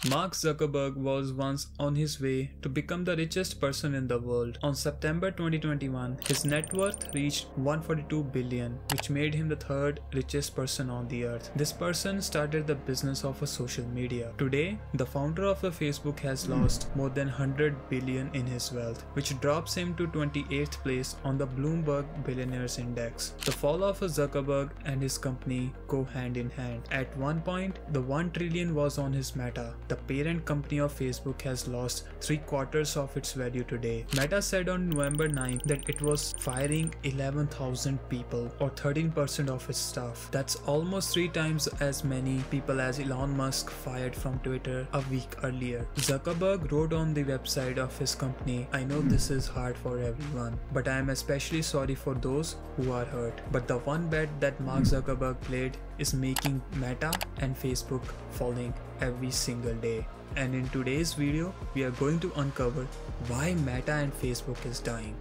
Mark Zuckerberg was once on his way to become the richest person in the world. On September 2021, his net worth reached 142 billion, which made him the third richest person on the earth. This person started the business of a social media. Today, the founder of the Facebook has lost more than 100 billion in his wealth, which drops him to 28th place on the Bloomberg Billionaires Index. The fall of Zuckerberg and his company go hand in hand. At one point, the 1 trillion was on his Meta. The parent company of Facebook has lost 3/4 of its value today. Meta said on November 9th that it was firing 11,000 people, or 13% of its staff. That's almost 3 times as many people as Elon Musk fired from Twitter a week earlier. Zuckerberg wrote on the website of his company, "I know this is hard for everyone, but I am especially sorry for those who are hurt. But the one bet that Mark Zuckerberg played is making Meta and Facebook falling every single day." And in today's video, we are going to uncover why Meta and Facebook is dying.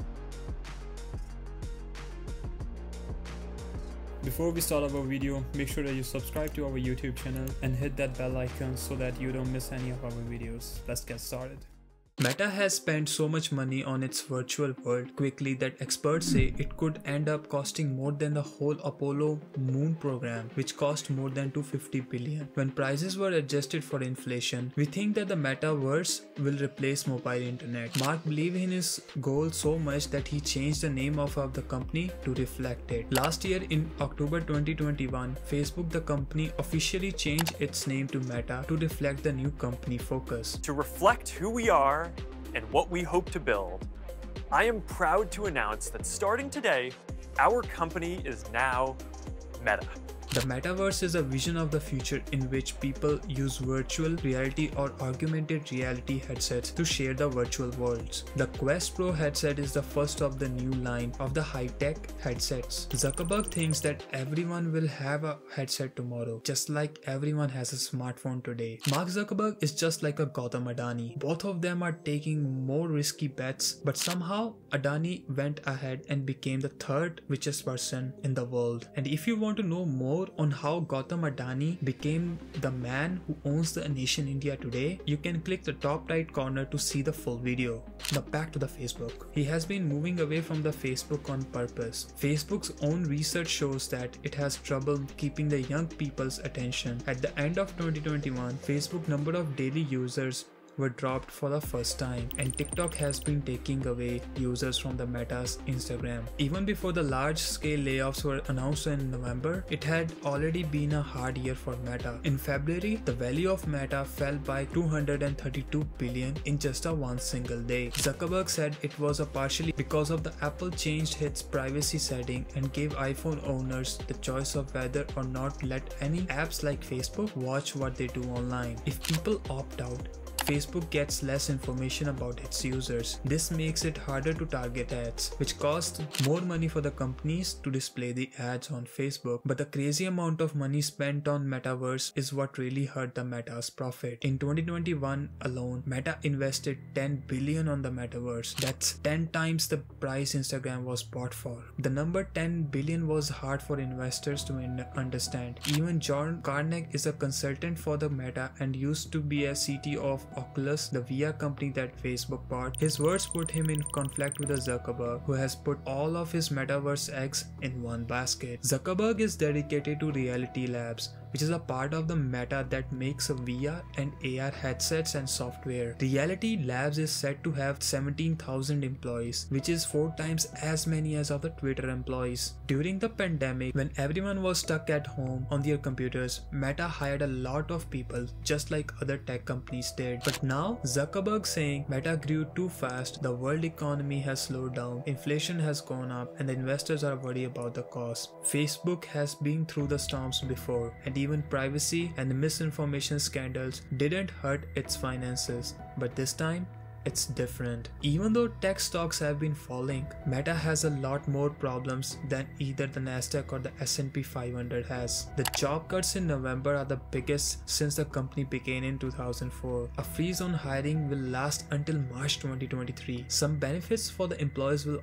Before we start our video, make sure that you subscribe to our YouTube channel and hit that bell icon so that you don't miss any of our videos. Let's get started. Meta has spent so much money on its virtual world quickly that experts say it could end up costing more than the whole Apollo moon program, which cost more than 250 billion. When prices were adjusted for inflation, we think that the Metaverse will replace mobile internet. Mark believed in his goal so much that he changed the name of the company to reflect it. Last year in October 2021, Facebook, the company, officially changed its name to Meta to reflect the new company focus. To reflect who we are and what we hope to build, I am proud to announce that starting today, our company is now Meta. The Metaverse is a vision of the future in which people use virtual reality or augmented reality headsets to share the virtual worlds. The Quest Pro headset is the first of the new line of the high-tech headsets. Zuckerberg thinks that everyone will have a headset tomorrow, just like everyone has a smartphone today. Mark Zuckerberg is just like a Gautam Adani. Both of them are taking more risky bets, but somehow Adani went ahead and became the third richest person in the world. And if you want to know more on how Gautam Adani became the man who owns the nation India today, you can click the top right corner to see the full video. Now back to the Facebook. He has been moving away from the Facebook on purpose. Facebook's own research shows that it has trouble keeping the young people's attention. At the end of 2021, Facebook number of daily users were dropped for the first time, and TikTok has been taking away users from the Meta's Instagram. Even before the large-scale layoffs were announced in November, it had already been a hard year for Meta. In February, the value of Meta fell by 232 billion in just one single day. Zuckerberg said it was partially because of the Apple changed its privacy setting and gave iPhone owners the choice of whether or not let any apps like Facebook watch what they do online. If people opt out, Facebook gets less information about its users. This makes it harder to target ads, which cost more money for the companies to display the ads on Facebook. But the crazy amount of money spent on Metaverse is what really hurt the Meta's profit. In 2021 alone, Meta invested 10 billion on the Metaverse. That's 10 times the price Instagram was bought for. The number 10 billion was hard for investors to understand. Even John Carnegie is a consultant for the Meta and used to be a CTO of Oculus, the VR company that Facebook bought. His words put him in conflict with Zuckerberg, who has put all of his Metaverse eggs in one basket. Zuckerberg is dedicated to Reality Labs, which is a part of the Meta that makes VR and AR headsets and software. Reality Labs is said to have 17,000 employees, which is 4 times as many as of the Twitter employees. During the pandemic, when everyone was stuck at home on their computers, Meta hired a lot of people, just like other tech companies did. But now, Zuckerberg saying Meta grew too fast, the world economy has slowed down, inflation has gone up, and the investors are worried about the cost. Facebook has been through the storms before, and even privacy and misinformation scandals didn't hurt its finances. But this time, it's different. Even though tech stocks have been falling, Meta has a lot more problems than either the Nasdaq or the S&P 500 has. The job cuts in November are the biggest since the company began in 2004. A freeze on hiring will last until March 2023. Some benefits for the employees will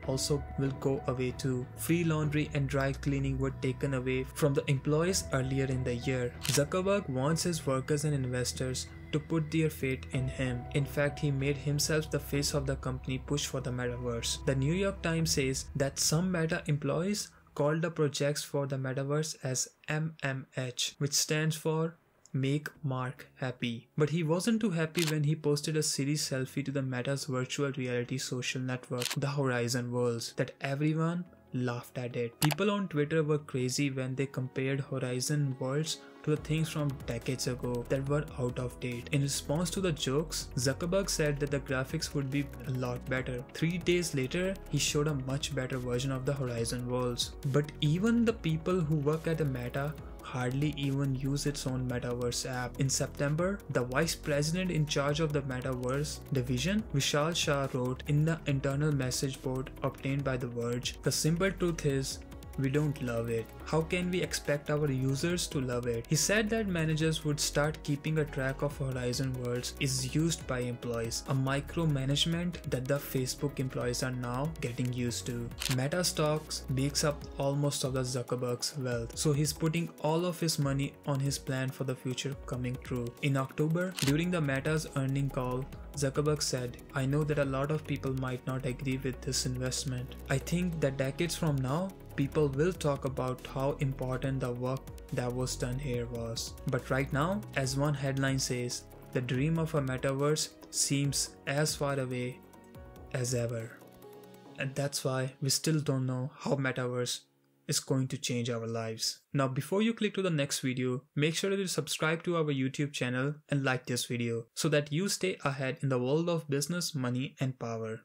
go away too. Free laundry and dry cleaning were taken away from the employees earlier in the year. Zuckerberg wants his workers and investors to put their faith in him. In fact, he made himself the face of the company push for the metaverse. The New York Times says that some Meta employees called the projects for the metaverse as MMH, which stands for Make Mark Happy. But he wasn't too happy when he posted a silly selfie to the Meta's virtual reality social network, the Horizon Worlds, that everyone laughed at it. People on Twitter were crazy when they compared Horizon Worlds to the things from decades ago that were out of date. In response to the jokes, Zuckerberg said that the graphics would be a lot better. 3 days later, he showed a much better version of the Horizon Worlds. But even the people who work at the Meta hardly even use its own Metaverse app. In September, the vice president in charge of the Metaverse division, Vishal Shah, wrote in the internal message board obtained by The Verge, "The simple truth is, we don't love it. How can we expect our users to love it?" He said that managers would start keeping a track of Horizon Worlds is used by employees, a micromanagement that the Facebook employees are now getting used to. Meta stocks makes up almost of the Zuckerberg's wealth, so he's putting all of his money on his plan for the future coming true. In October, during the Meta's earnings call, Zuckerberg said, "I know that a lot of people might not agree with this investment. I think that decades from now, people will talk about how important the work that was done here was. But right now, as one headline says, the dream of a metaverse seems as far away as ever." And that's why we still don't know how metaverse is going to change our lives. Now, before you click to the next video, make sure to subscribe to our YouTube channel and like this video so that you stay ahead in the world of business, money, and power.